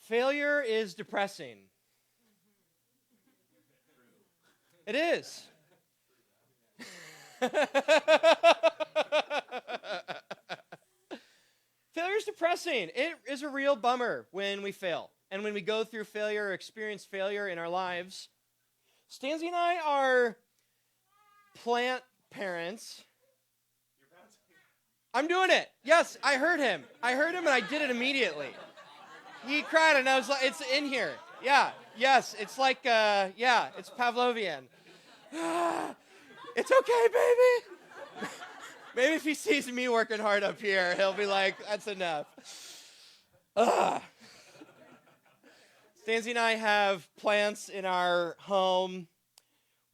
Failure is depressing. It is. Failure is depressing. It is a real bummer when we fail. And when we go through failure or experience failure in our lives. Stanzi and I are plant parents. I'm doing it. Yes, I heard him. And I did it immediately. He cried and I was like, it's in here. Yeah, yes, it's like, it's Pavlovian. It's okay, baby. Maybe if he sees me working hard up here, he'll be like, that's enough. Stanzi and I have plants in our home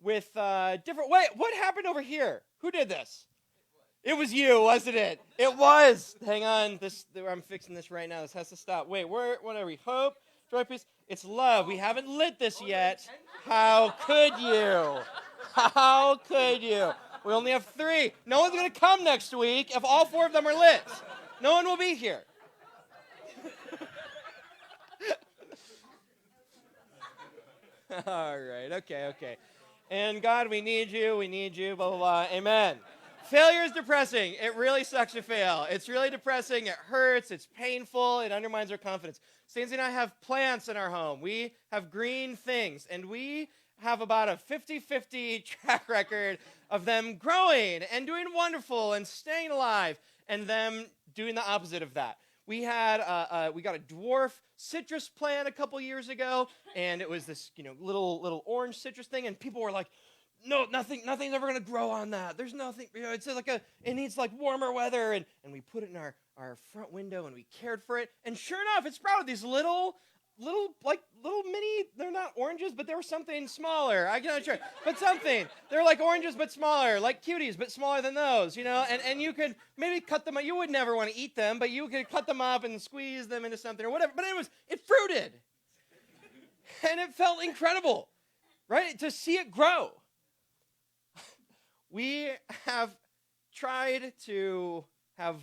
with different... Wait, what happened over here? Who did this? It was you, wasn't it? It was. Hang on. I'm fixing this right now. This has to stop. Wait, what are we? Hope, joy, peace. It's love. We haven't lit this yet. How could you? How could you? We only have 3. No one's going to come next week if all 4 of them are lit. No one will be here. All right. Okay. And God, we need you, blah, blah, blah. Amen. Failure is depressing. It really sucks to fail. It's really depressing. It hurts. It's painful. It undermines our confidence. Stanzi and I have plants in our home. We have green things, and we have about a 50-50 track record of them growing and doing wonderful and staying alive, and them doing the opposite of that. We got a dwarf citrus plant a couple years ago, and it was this little orange citrus thing, and people were like, no, nothing's ever going to grow on that. There's nothing, it's like it needs like warmer weather. And we put it in our front window and we cared for it. And sure enough, it sprouted these little mini, they're not oranges, but they were something smaller. I'm not sure, but something. They're like oranges, but smaller, like cuties, but smaller than those, and you could maybe cut them up. You would never want to eat them, but you could cut them up and squeeze them into something or whatever. But it fruited. And it felt incredible, right? To see it grow. We have tried to have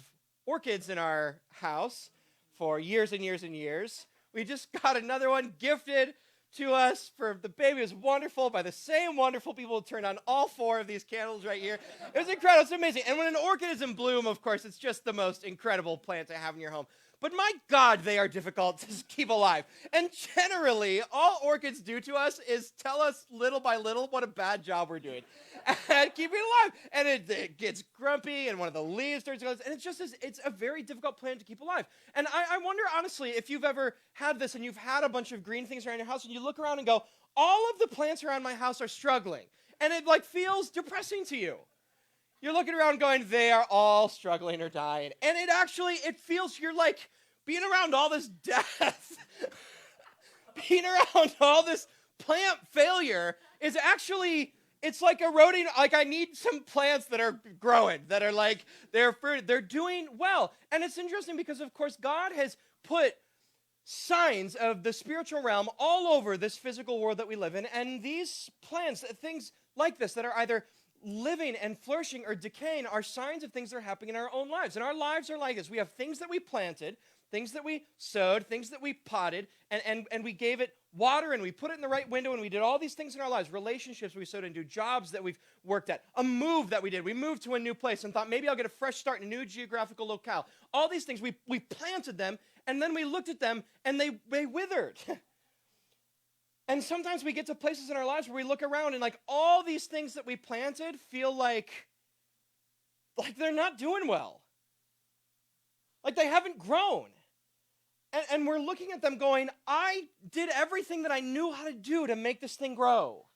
orchids in our house for years and years and years. We just got another one gifted to us for the baby. It was wonderful by the same wonderful people who turned on all 4 of these candles right here. It was incredible. It's amazing. And when an orchid is in bloom, of course, it's just the most incredible plant to have in your home. But my God, they are difficult to keep alive. And generally, all orchids do to us is tell us little by little what a bad job we're doing at keeping it alive. And it gets grumpy, and one of the leaves starts to go, and it's a very difficult plant to keep alive. And I wonder, honestly, if you've ever had this and you've had a bunch of green things around your house, and you look around and go, all of the plants around my house are struggling. And it feels depressing to you. You're looking around going, they are all struggling or dying. And it feels, you're like, being around all this death, being around all this plant failure is actually, it's like eroding, like I need some plants that are growing, that are like, they're fruited, they're doing well. And it's interesting because, of course, God has put signs of the spiritual realm all over this physical world that we live in. And these plants, things like this that are either living and flourishing or decaying are signs of things that are happening in our own lives. And our lives are like this. We have things that we planted, things that we sowed, things that we potted, and we gave it water, and we put it in the right window, and we did all these things in our lives. Relationships we sowed into, jobs that we've worked at, a move that we did. We moved to a new place and thought, maybe I'll get a fresh start in a new geographical locale. All these things, we planted them, and then we looked at them, and they withered. And sometimes we get to places in our lives where we look around and all these things that we planted feel like they're not doing well. Like they haven't grown. And we're looking at them going, I did everything that I knew how to do to make this thing grow.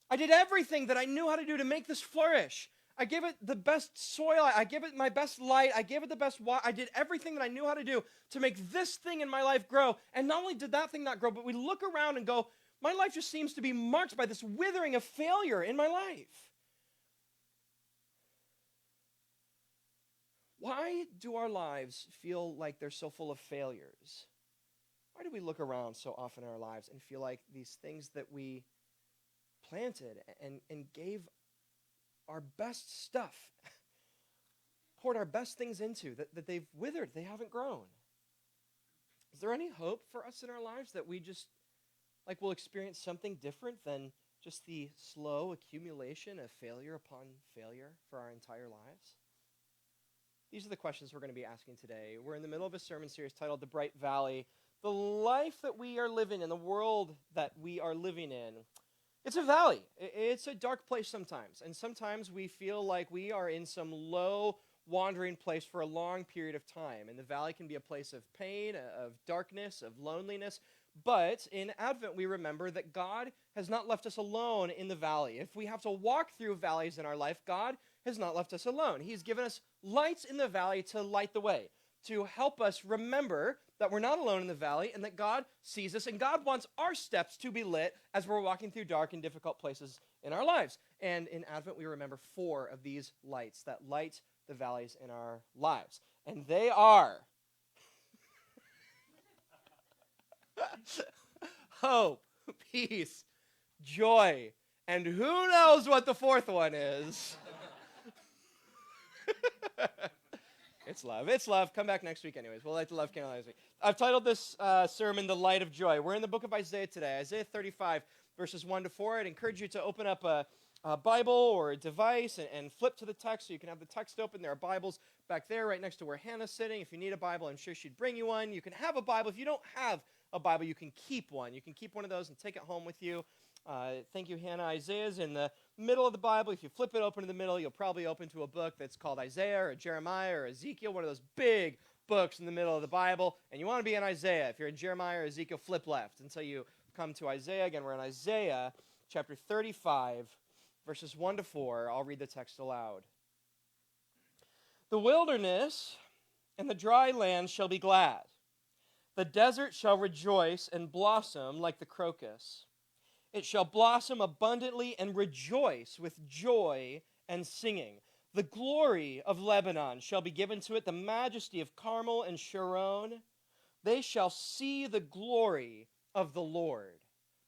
I did everything that I knew how to do to make this flourish. I gave it the best soil. I gave it my best light. I gave it the best water. I did everything that I knew how to do to make this thing in my life grow. And not only did that thing not grow, but we look around and go, my life just seems to be marked by this withering of failure in my life. Why do our lives feel like they're so full of failures? Why do we look around so often in our lives and feel like these things that we planted and gave our best stuff, poured our best things into, that they've withered, they haven't grown? Is there any hope for us in our lives that we just, will experience something different than just the slow accumulation of failure upon failure for our entire lives? These are the questions we're going to be asking today. We're in the middle of a sermon series titled The Bright Valley. The life that we are living in, the world that we are living in, it's a valley. It's a dark place sometimes. And sometimes we feel like we are in some low, wandering place for a long period of time. And the valley can be a place of pain, of darkness, of loneliness. But in Advent, we remember that God has not left us alone in the valley. If we have to walk through valleys in our life, God has not left us alone. He's given us lights in the valley to light the way, to help us remember that we're not alone in the valley and that God sees us, and God wants our steps to be lit as we're walking through dark and difficult places in our lives. And in Advent, we remember 4 of these lights that light the valleys in our lives. And they are hope, peace, joy, and who knows what the 4th one is. It's love. It's love. Come back next week anyways. We'll light the love candle next week. I've titled this sermon, The Light of Joy. We're in the book of Isaiah today, Isaiah 35, verses 1 to 4. I'd encourage you to open up a Bible or a device and flip to the text so you can have the text open. There are Bibles back there right next to where Hannah's sitting. If you need a Bible, I'm sure she'd bring you one. You can have a Bible. If you don't have a Bible, you can keep one. You can keep one of those and take it home with you. Thank you, Hannah. Isaiah's in the middle of the Bible. If you flip it open to the middle, you'll probably open to a book that's called Isaiah or Jeremiah or Ezekiel, one of those big books in the middle of the Bible. And you want to be in Isaiah. If you're in Jeremiah or Ezekiel, flip left until you come to Isaiah. Again, we're in Isaiah chapter 35, verses 1 to 4. I'll read the text aloud. The wilderness and the dry land shall be glad. The desert shall rejoice and blossom like the crocus. It shall blossom abundantly and rejoice with joy and singing. The glory of Lebanon shall be given to it, the majesty of Carmel and Sharon. They shall see the glory of the Lord,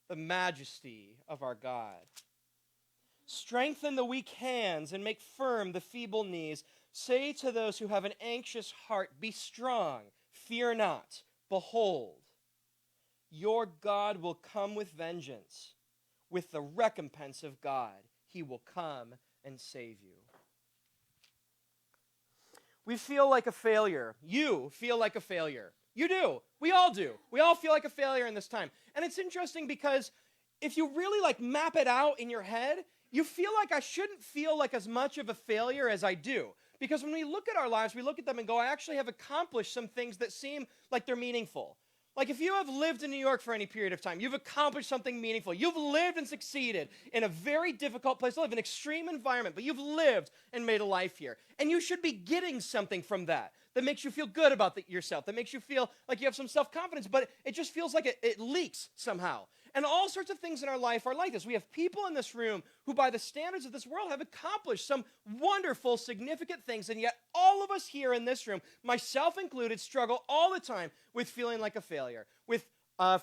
the majesty of our God. Strengthen the weak hands and make firm the feeble knees. Say to those who have an anxious heart, be strong, fear not. Behold, your God will come with vengeance. With the recompense of God, he will come and save you. We feel like a failure. You feel like a failure. You do. We all do. We all feel like a failure in this time. And it's interesting because if you really map it out in your head, you feel like I shouldn't feel like as much of a failure as I do. Because when we look at our lives, we look at them and go, I actually have accomplished some things that seem like they're meaningful. Like if you have lived in New York for any period of time, you've accomplished something meaningful. You've lived and succeeded in a very difficult place to live, an extreme environment, but you've lived and made a life here. And you should be getting something from that makes you feel good about yourself, that makes you feel like you have some self-confidence, but it just feels like it leaks somehow. And all sorts of things in our life are like this. We have people in this room who, by the standards of this world, have accomplished some wonderful, significant things, and yet all of us here in this room, myself included, struggle all the time with feeling like a failure, with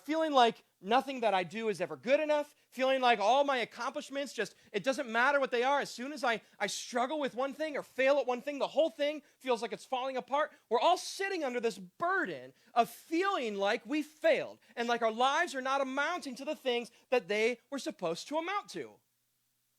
feeling like nothing that I do is ever good enough, feeling like all my accomplishments it doesn't matter what they are. As soon as I struggle with one thing or fail at one thing, the whole thing feels like it's falling apart. We're all sitting under this burden of feeling like we failed and like our lives are not amounting to the things that they were supposed to amount to.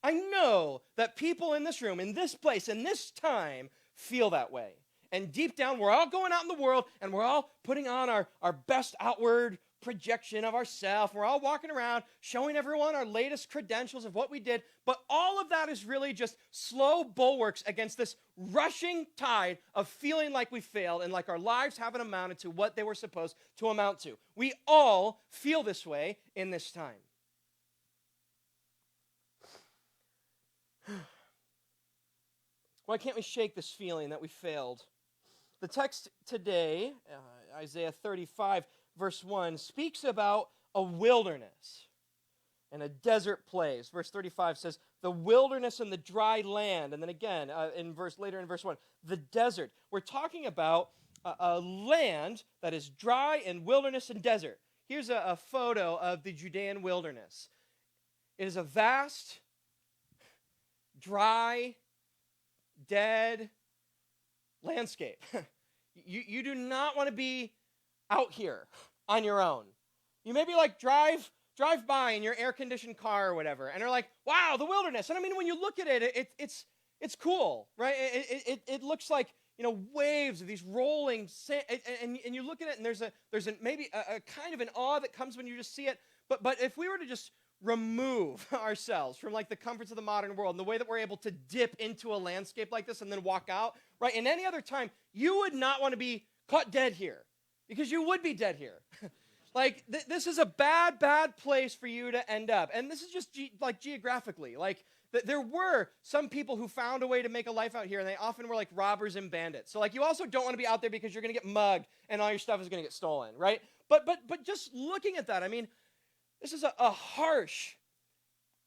I know that people in this room, in this place, in this time, feel that way. And deep down, we're all going out in the world and we're all putting on our best outward projection of ourselves. We're all walking around showing everyone our latest credentials of what we did. But all of that is really just slow bulwarks against this rushing tide of feeling like we failed and like our lives haven't amounted to what they were supposed to amount to. We all feel this way in this time. Why can't we shake this feeling that we failed? The text today, Isaiah 35, verse 1, speaks about a wilderness and a desert place. Verse 35 says, the wilderness and the dry land. And then again, later in verse 1, the desert. We're talking about a land that is dry and wilderness and desert. Here's a photo of the Judean wilderness. It is a vast, dry, dead landscape. You do not want to be out here on your own. You maybe like drive by in your air-conditioned car or whatever, and are like, wow, the wilderness. And I mean, when you look at it, it's cool, right? It looks like, waves of these rolling sand, and you look at it, and there's maybe a kind of an awe that comes when you just see it. But if we were to just remove ourselves from like the comforts of the modern world and the way that we're able to dip into a landscape like this and then walk out, right? In any other time, you would not want to be caught dead here, because you would be dead here. Like, this is a bad place for you to end up. And this is just geographically. Like, there were some people who found a way to make a life out here, and they often were like robbers and bandits. So like, you also don't want to be out there because you're going to get mugged and all your stuff is going to get stolen, right? But just looking at that, I mean, this is a harsh,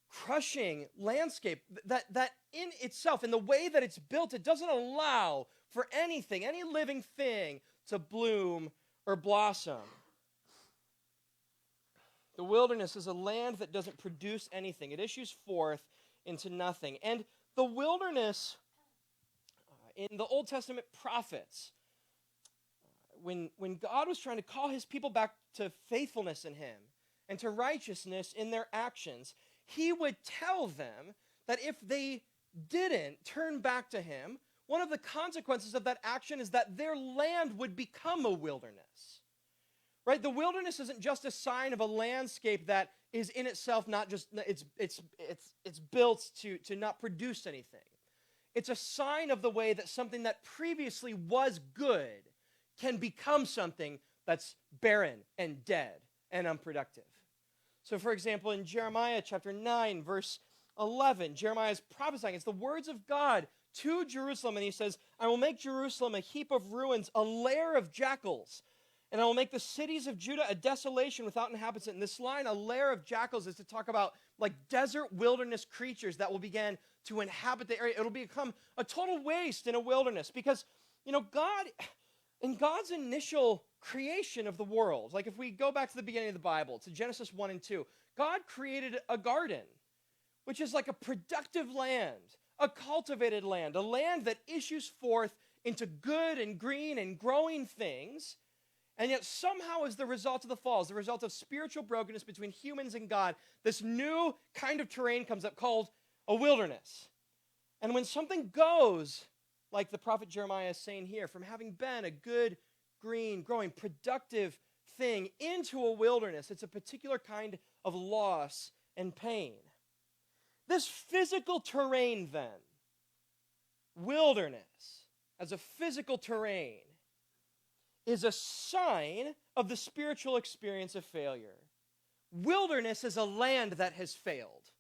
crushing landscape that in itself, in the way that it's built, it doesn't allow for anything, any living thing to bloom or blossom. The wilderness is a land that doesn't produce anything. It issues forth into nothing. And the wilderness, in the Old Testament prophets, when God was trying to call his people back to faithfulness in him and to righteousness in their actions, he would tell them that if they didn't turn back to him, one of the consequences of that action is that their land would become a wilderness. Right? The wilderness isn't just a sign of a landscape that is in itself not just, it's built to not produce anything. It's a sign of the way that something that previously was good can become something that's barren and dead and unproductive. So for example, in Jeremiah chapter 9, verse 11, Jeremiah is prophesying. It's the words of God to Jerusalem, and he says, I will make Jerusalem a heap of ruins, a lair of jackals. And I will make the cities of Judah a desolation without inhabitants. And this line, a lair of jackals, is to talk about like desert wilderness creatures that will begin to inhabit the area. It'll become a total waste in a wilderness because, God, in God's initial creation of the world, like if we go back to the beginning of the Bible, to Genesis 1 and 2, God created a garden, which is like a productive land, a cultivated land, a land that issues forth into good and green and growing things. And yet somehow, as the result of the fall, as the result of spiritual brokenness between humans and God, this new kind of terrain comes up called a wilderness. And when something goes, like the prophet Jeremiah is saying here, from having been a good, green, growing, productive thing into a wilderness, it's a particular kind of loss and pain. This physical terrain, then, wilderness, as a physical terrain, is a sign of the spiritual experience of failure. Wilderness is a land that has failed,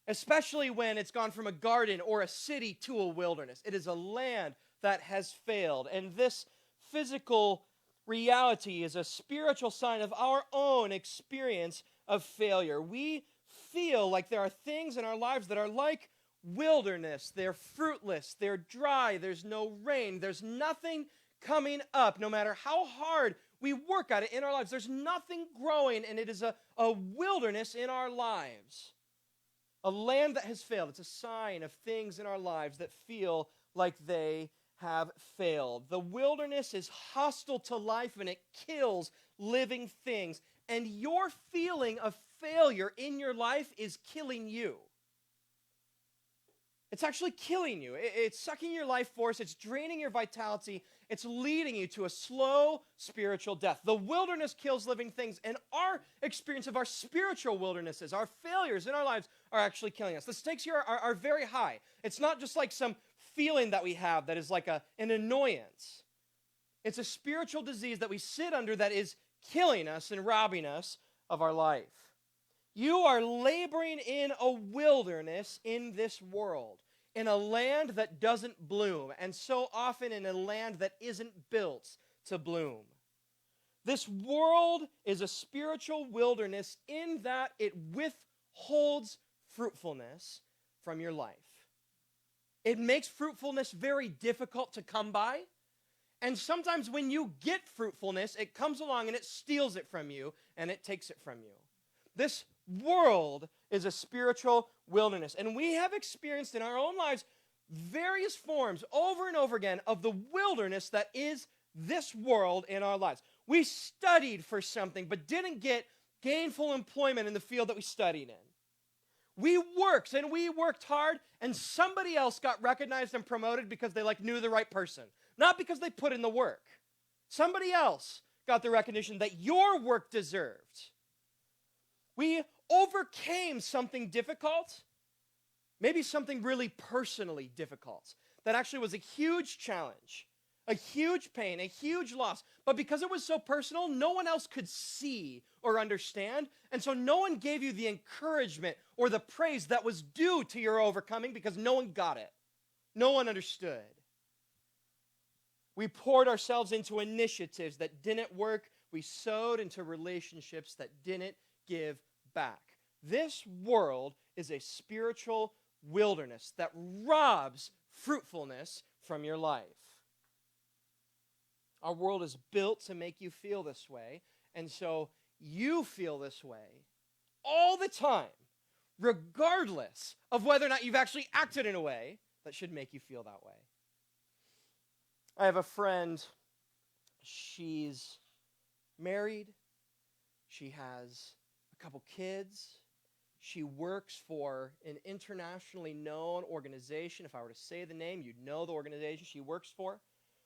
especially when it's gone from a garden or a city to a wilderness. It is a land that has failed. And this physical reality is a spiritual sign of our own experience of failure. We feel like there are things in our lives that are like wilderness. They're fruitless, they're dry, there's no rain, there's nothing coming up. No matter how hard we work at it in our lives, there's nothing growing, and it is a wilderness in our lives. A land that has failed. It's a sign of things in our lives that feel like they have failed. The wilderness is hostile to life, and it kills living things. And your feeling of failure in your life is killing you. It's actually killing you. It's sucking your life force. It's draining your vitality. It's leading you to a slow spiritual death. The wilderness kills living things, and our experience of our spiritual wildernesses, our failures in our lives, are actually killing us. The stakes here are very high. It's not just like some feeling that we have that is like an annoyance. It's a spiritual disease that we sit under that is killing us and robbing us of our life. You are laboring in a wilderness in this world, in a land that doesn't bloom, and so often in a land that isn't built to bloom. This world is a spiritual wilderness in that it withholds fruitfulness from your life. It makes fruitfulness very difficult to come by, and sometimes when you get fruitfulness, it comes along and it steals it from you, and it takes it from you. This world is a spiritual wilderness. And we have experienced in our own lives various forms over and over again of the wilderness that is this world in our lives. We studied for something, but didn't get gainful employment in the field that we studied in. We worked hard, and somebody else got recognized and promoted because they knew the right person, not because they put in the work. Somebody else got the recognition that your work deserved. We overcame something difficult, maybe something really personally difficult, that actually was a huge challenge, a huge pain, a huge loss. But because it was so personal, no one else could see or understand. And so no one gave you the encouragement or the praise that was due to your overcoming because no one got it. No one understood. We poured ourselves into initiatives that didn't work. We sowed into relationships that didn't give back. This world is a spiritual wilderness that robs fruitfulness from your life. Our world is built to make you feel this way, and so you feel this way all the time, regardless of whether or not you've actually acted in a way that should make you feel that way. I have a friend, she's married, she has a couple kids, she works for an internationally known organization. If I were to say the name, you'd know the organization she works for.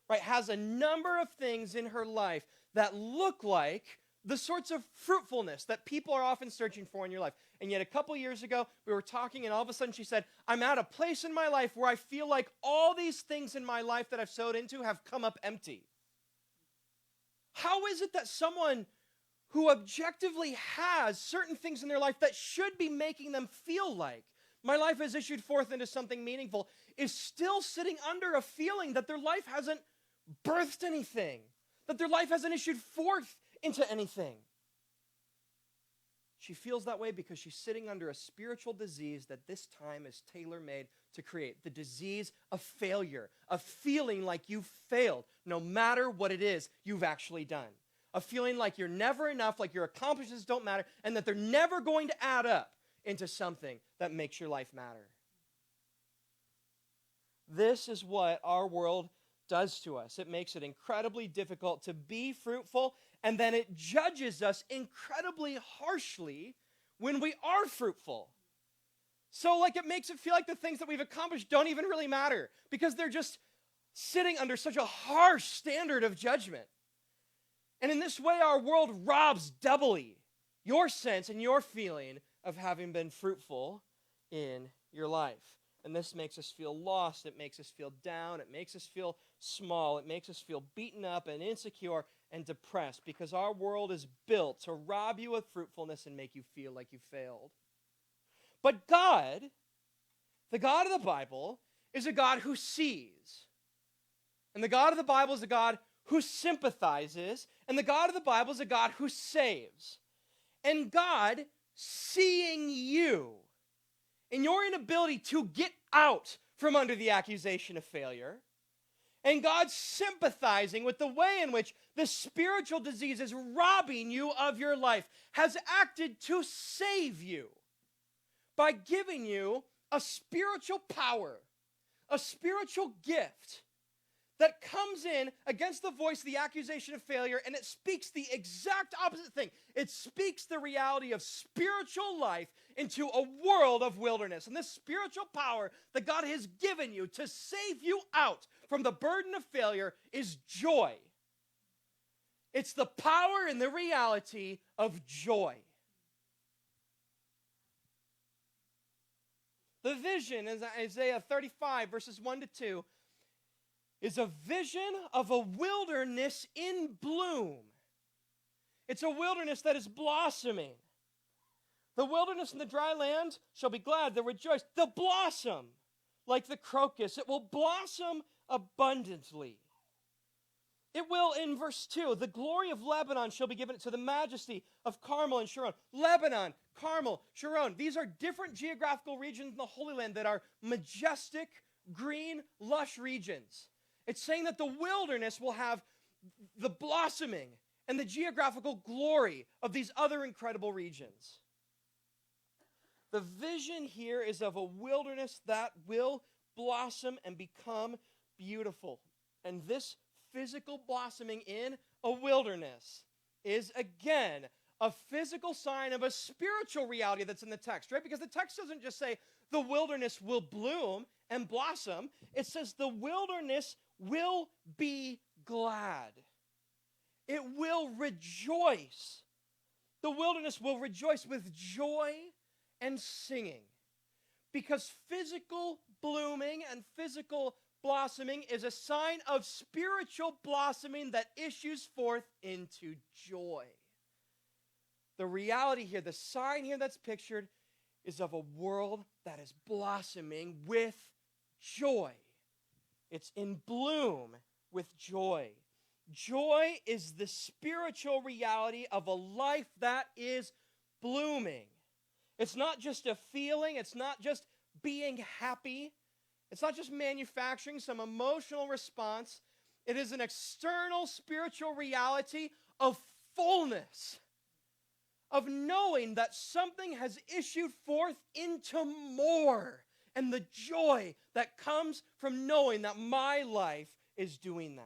Right, has a number of things in her life that look like the sorts of fruitfulness that people are often searching for in your life. And yet a couple years ago, we were talking, and all of a sudden she said, I'm at a place in my life where I feel like all these things in my life that I've sowed into have come up empty. How is it that someone who objectively has certain things in their life that should be making them feel like my life has issued forth into something meaningful is still sitting under a feeling that their life hasn't birthed anything, that their life hasn't issued forth into anything? She feels that way because she's sitting under a spiritual disease that this time is tailor-made to create. The disease of failure, of feeling like you failed, no matter what it is you've actually done. Of feeling like you're never enough, like your accomplishments don't matter, and that they're never going to add up into something that makes your life matter. This is what our world does to us. It makes it incredibly difficult to be fruitful, and then it judges us incredibly harshly when we are fruitful. So it makes it feel like the things that we've accomplished don't even really matter because they're just sitting under such a harsh standard of judgment. And in this way, our world robs doubly your sense and your feeling of having been fruitful in your life. And this makes us feel lost. It makes us feel down. It makes us feel small. It makes us feel beaten up and insecure and depressed because our world is built to rob you of fruitfulness and make you feel like you failed. But God, the God of the Bible, is a God who sees. And the God of the Bible is a God who sympathizes. And the God of the Bible is a God who saves. And God, seeing you, and your inability to get out from under the accusation of failure, and God sympathizing with the way in which the spiritual disease is robbing you of your life, has acted to save you by giving you a spiritual power, a spiritual gift that comes in against the voice of the accusation of failure, and it speaks the exact opposite thing. It speaks the reality of spiritual life into a world of wilderness. And this spiritual power that God has given you to save you out from the burden of failure is joy. It's the power and the reality of joy. The vision in Isaiah 35, verses 1 to 2, is a vision of a wilderness in bloom. It's a wilderness that is blossoming. The wilderness and the dry land shall be glad, they'll rejoice. They'll blossom like the crocus. It will blossom abundantly. It will, in verse 2, the glory of Lebanon shall be given to the majesty of Carmel and Sharon. Lebanon, Carmel, Sharon, these are different geographical regions in the Holy Land that are majestic, green, lush regions. It's saying that the wilderness will have the blossoming and the geographical glory of these other incredible regions. The vision here is of a wilderness that will blossom and become beautiful. And this physical blossoming in a wilderness is, again, a physical sign of a spiritual reality that's in the text, right? Because the text doesn't just say the wilderness will bloom and blossom. It says the wilderness will be glad. It will rejoice. The wilderness will rejoice with joy and singing. Because physical blooming and physical blossoming is a sign of spiritual blossoming that issues forth into joy. The reality here, the sign here that's pictured, is of a world that is blossoming with joy. It's in bloom with joy. Joy is the spiritual reality of a life that is blooming. It's not just a feeling. It's not just being happy. It's not just manufacturing some emotional response. It is an external spiritual reality of fullness, of knowing that something has issued forth into more, and the joy that comes from knowing that my life is doing that.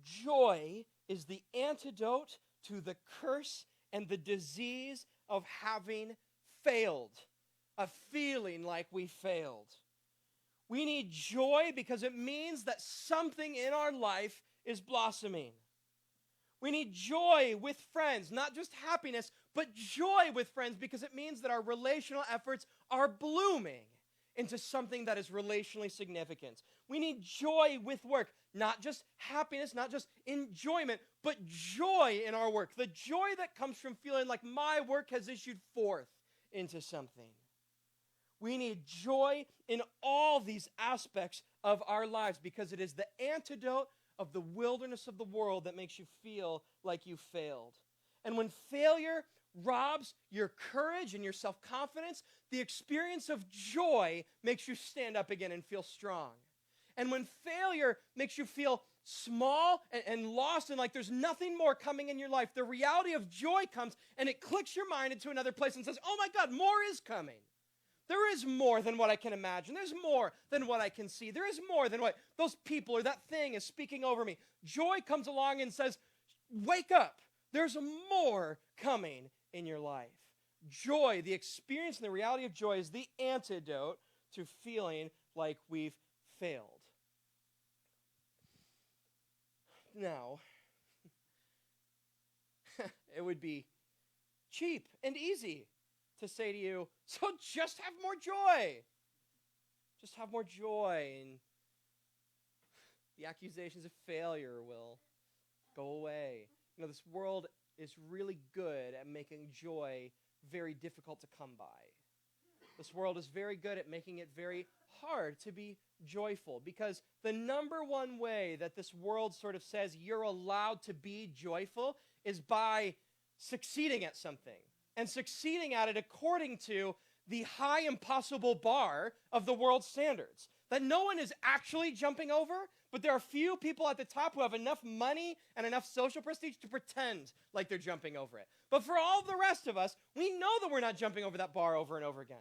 Joy is the antidote to the curse and the disease of having failed, of feeling like we failed. We need joy because it means that something in our life is blossoming. We need joy with friends, not just happiness, but joy with friends, because it means that our relational efforts are blooming into something that is relationally significant. We need joy with work, not just happiness, not just enjoyment, but joy in our work. The joy that comes from feeling like my work has issued forth into something. We need joy in all these aspects of our lives because it is the antidote of the wilderness of the world that makes you feel like you failed. And when failure robs your courage and your self-confidence, the experience of joy makes you stand up again and feel strong. And when failure makes you feel small and lost and like there's nothing more coming in your life, the reality of joy comes and it clicks your mind into another place and says, oh my God, more is coming. There is more than what I can imagine. There's more than what I can see. There is more than what those people or that thing is speaking over me. Joy comes along and says, wake up. There's more coming in your life. Joy, the experience and the reality of joy, is the antidote to feeling like we've failed. Now, it would be cheap and easy to say to you, so just have more joy. Just have more joy, and the accusations of failure will go away. You know, this world is really good at making joy very difficult to come by. This world is very good at making it very hard to be joyful, because the number one way that this world sort of says you're allowed to be joyful is by succeeding at something, and succeeding at it according to the high impossible bar of the world's standards that no one is actually jumping over, but there are few people at the top who have enough money and enough social prestige to pretend like they're jumping over it. But for all the rest of us, we know that we're not jumping over that bar over and over again.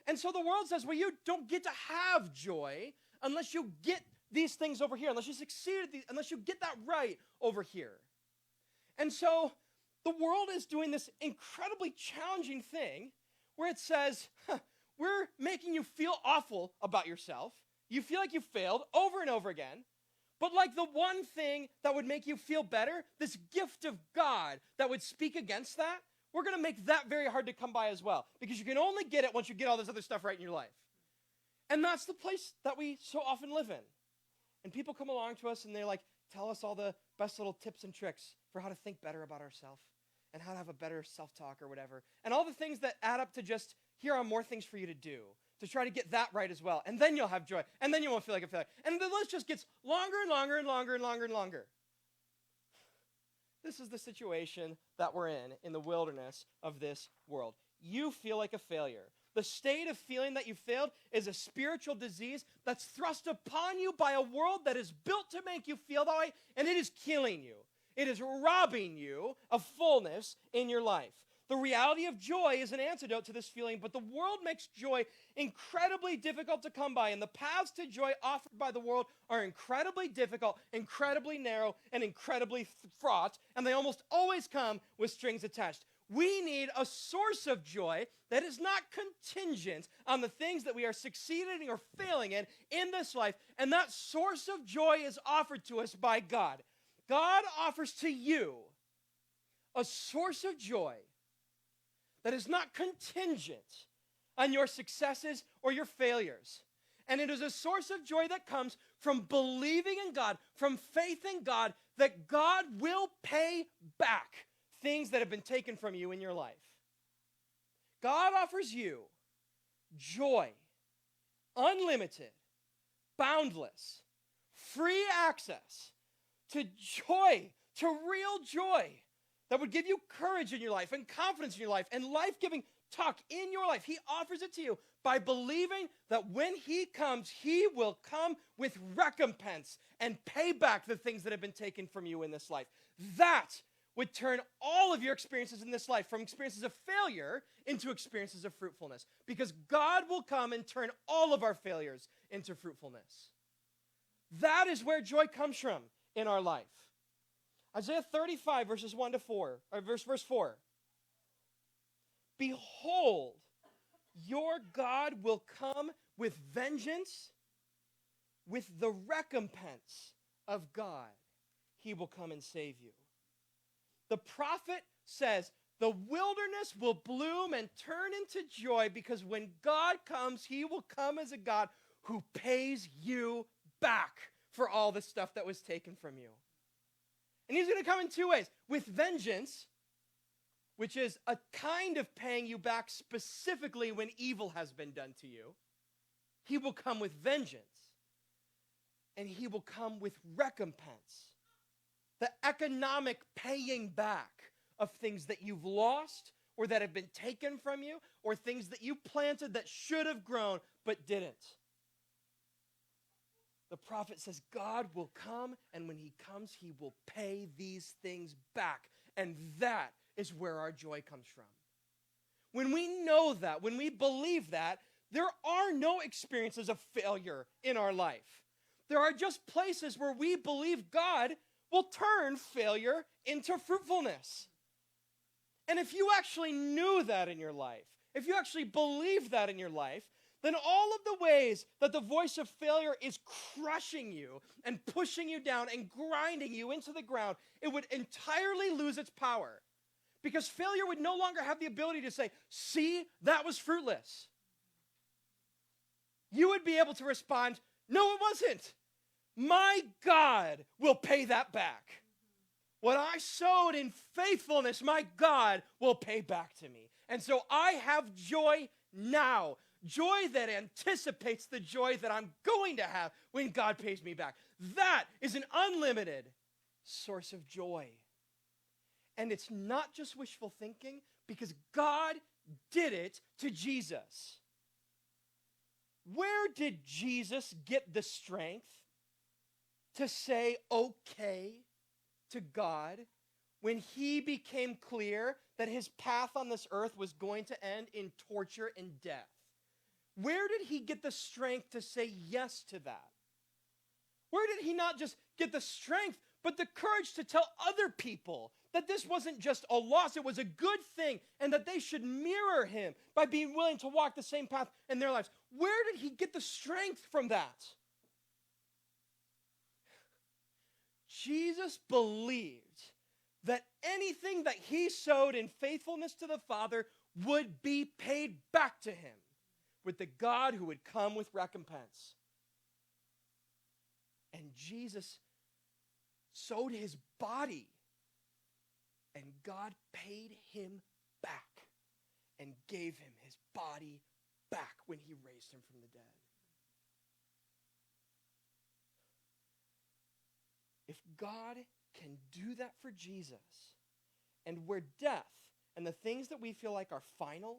And so the world says, well, you don't get to have joy unless you get these things over here, unless you succeed at these, unless you get that right over here. And so the world is doing this incredibly challenging thing where it says, we're making you feel awful about yourself. You feel like you failed over and over again. But like the one thing that would make you feel better, this gift of God that would speak against that, we're going to make that very hard to come by as well. Because you can only get it once you get all this other stuff right in your life. And that's the place that we so often live in. And people come along to us and they like tell us all the best little tips and tricks for how to think better about ourselves and how to have a better self-talk or whatever. And all the things that add up to just, here are more things for you to do, to try to get that right as well. And then you'll have joy. And then you won't feel like a failure. And the list just gets longer and longer and longer and longer and longer. This is the situation that we're in the wilderness of this world. You feel like a failure. The state of feeling that you failed is a spiritual disease that's thrust upon you by a world that is built to make you feel that way, and it is killing you. It is robbing you of fullness in your life. The reality of joy is an antidote to this feeling, but the world makes joy incredibly difficult to come by, and the paths to joy offered by the world are incredibly difficult, incredibly narrow, and incredibly fraught, and they almost always come with strings attached. We need a source of joy that is not contingent on the things that we are succeeding or failing in this life, and that source of joy is offered to us by God. God offers to you a source of joy that is not contingent on your successes or your failures. And it is a source of joy that comes from believing in God, from faith in God, that God will pay back things that have been taken from you in your life. God offers you joy, unlimited, boundless, free access to joy, to real joy that would give you courage in your life and confidence in your life and life-giving talk in your life. He offers it to you by believing that when he comes, he will come with recompense and pay back the things that have been taken from you in this life. That would turn all of your experiences in this life from experiences of failure into experiences of fruitfulness, because God will come and turn all of our failures into fruitfulness. That is where joy comes from in our life. Isaiah 35, verses 1 to 4, or verse 4. Behold, your God will come with vengeance, with the recompense of God. He will come and save you. The prophet says, the wilderness will bloom and turn into joy, because when God comes, he will come as a God who pays you back for all the stuff that was taken from you. And he's going to come in two ways. With vengeance, which is a kind of paying you back specifically when evil has been done to you. He will come with vengeance. And he will come with recompense. The economic paying back of things that you've lost or that have been taken from you, or things that you planted that should have grown but didn't. The prophet says God will come, and when he comes, he will pay these things back. And that is where our joy comes from. When we know that, when we believe that, there are no experiences of failure in our life. There are just places where we believe God will turn failure into fruitfulness. And if you actually knew that in your life, if you actually believe that in your life, then all of the ways that the voice of failure is crushing you and pushing you down and grinding you into the ground, it would entirely lose its power. Because failure would no longer have the ability to say, see, that was fruitless. You would be able to respond, no, it wasn't. My God will pay that back. What I sowed in faithfulness, my God will pay back to me. And so I have joy now. Joy that anticipates the joy that I'm going to have when God pays me back. That is an unlimited source of joy. And it's not just wishful thinking, because God did it to Jesus. Where did Jesus get the strength to say okay to God when he became clear that his path on this earth was going to end in torture and death? Where did he get the strength to say yes to that? Where did he not just get the strength, but the courage to tell other people that this wasn't just a loss, it was a good thing, and that they should mirror him by being willing to walk the same path in their lives? Where did he get the strength from that? Jesus believed that anything that he sowed in faithfulness to the Father would be paid back to him with the God who would come with recompense. And Jesus sowed his body, and God paid him back and gave him his body back when he raised him from the dead. If God can do that for Jesus, and where death and the things that we feel like are final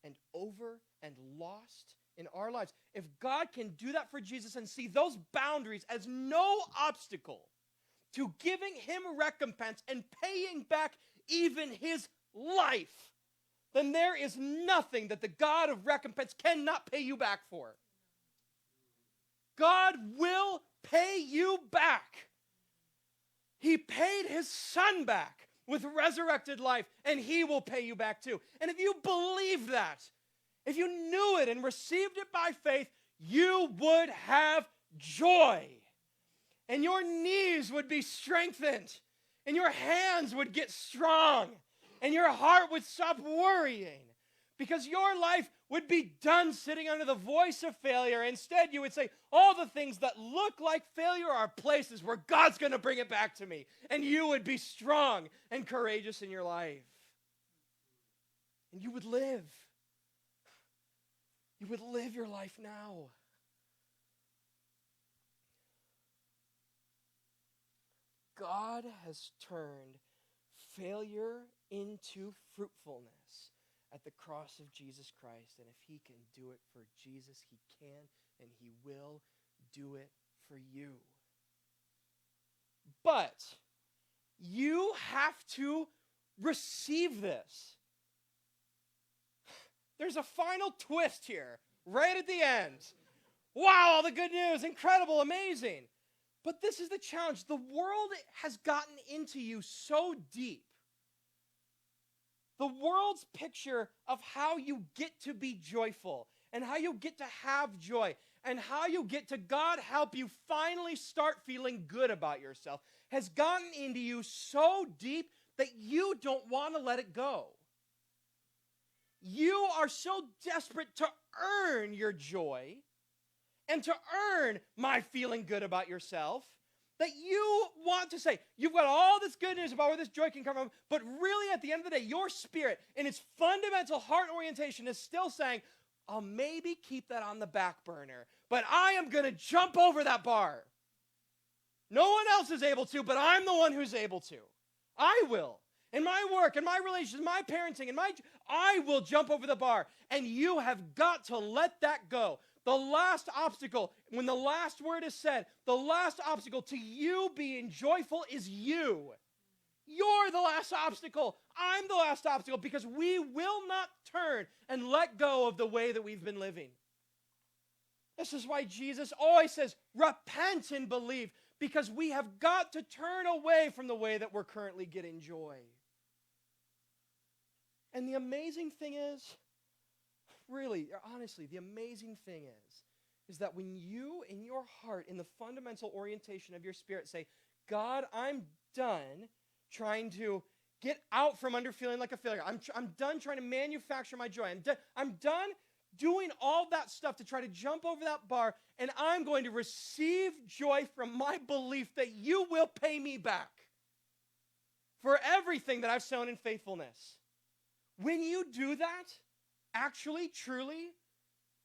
and over and lost in our lives, if God can do that for Jesus and see those boundaries as no obstacle to giving him recompense and paying back even his life, then there is nothing that the God of recompense cannot pay you back for. God will pay you back. He paid his son back with resurrected life, and he will pay you back too. And if you believe that, if you knew it and received it by faith, you would have joy. And your knees would be strengthened, and your hands would get strong, and your heart would stop worrying, because your life would be done sitting under the voice of failure. Instead, you would say, all the things that look like failure are places where God's going to bring it back to me. And you would be strong and courageous in your life. And you would live. You would live your life now. God has turned failure into fruitfulness at the cross of Jesus Christ. And if he can do it for Jesus, he can and he will do it for you. But you have to receive this. There's a final twist here, right at the end. Wow, all the good news, incredible, amazing. But this is the challenge. The world has gotten into you so deep. The world's picture of how you get to be joyful and how you get to have joy and how you get to God help you finally start feeling good about yourself has gotten into you so deep that you don't want to let it go. You are so desperate to earn your joy and to earn my feeling good about yourself that you want to say, you've got all this good news about where this joy can come from, but really at the end of the day, your spirit in its fundamental heart orientation is still saying, I'll maybe keep that on the back burner, but I am going to jump over that bar. No one else is able to, but I'm the one who's able to. I will. In my work, in my relationships, my parenting, I will jump over the bar. And you have got to let that go. The last obstacle, when the last word is said, the last obstacle to you being joyful is you. You're the last obstacle. I'm the last obstacle, because we will not turn and let go of the way that we've been living. This is why Jesus always says, repent and believe, because we have got to turn away from the way that we're currently getting joy. And the amazing thing is, really, honestly, the amazing thing is that when you, in your heart, in the fundamental orientation of your spirit, say, God, I'm done trying to get out from under feeling like a failure. I'm done trying to manufacture my joy. I'm done doing all that stuff to try to jump over that bar, and I'm going to receive joy from my belief that you will pay me back for everything that I've sown in faithfulness. When you do that, actually, truly,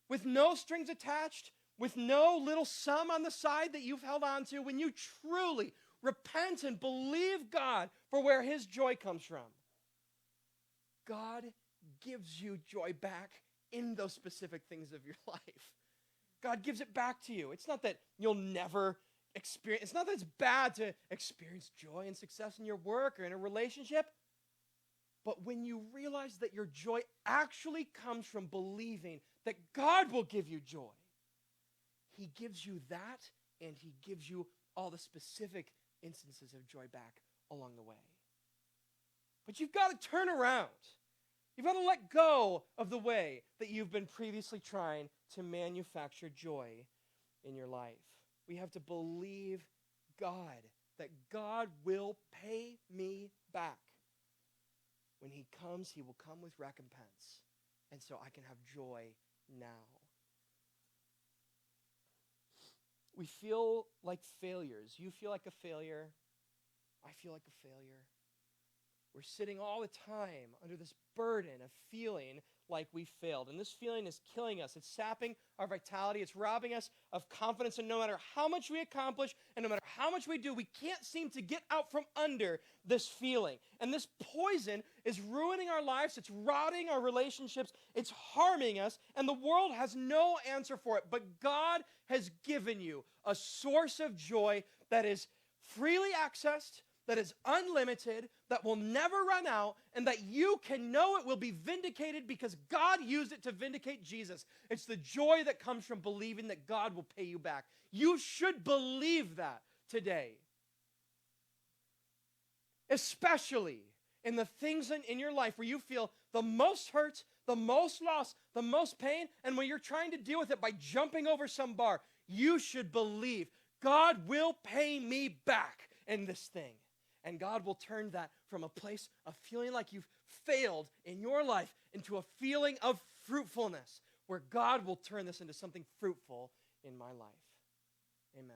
with no strings attached, with no little sum on the side that you've held on to, when you truly repent and believe God for where his joy comes from, God gives you joy back in those specific things of your life. God gives it back to you. It's not that you'll never experience, it's not that it's bad to experience joy and success in your work or in a relationship. But when you realize that your joy actually comes from believing that God will give you joy, he gives you that, and he gives you all the specific instances of joy back along the way. But you've got to turn around. You've got to let go of the way that you've been previously trying to manufacture joy in your life. We have to believe God, that God will pay me back. When he comes, he will come with recompense. And so I can have joy now. We feel like failures. You feel like a failure. I feel like a failure. We're sitting all the time under this burden of feeling like we failed. And this feeling is killing us. It's sapping our vitality. It's robbing us of confidence. And no matter how much we accomplish and no matter how much we do, we can't seem to get out from under this feeling. And this poison is ruining our lives. It's rotting our relationships. It's harming us. And the world has no answer for it. But God has given you a source of joy that is freely accessed, that is unlimited, that will never run out, and that you can know it will be vindicated because God used it to vindicate Jesus. It's the joy that comes from believing that God will pay you back. You should believe that today. Especially in the things in your life where you feel the most hurt, the most loss, the most pain, and when you're trying to deal with it by jumping over some bar, you should believe God will pay me back in this thing. And God will turn that from a place of feeling like you've failed in your life into a feeling of fruitfulness, where God will turn this into something fruitful in my life. Amen.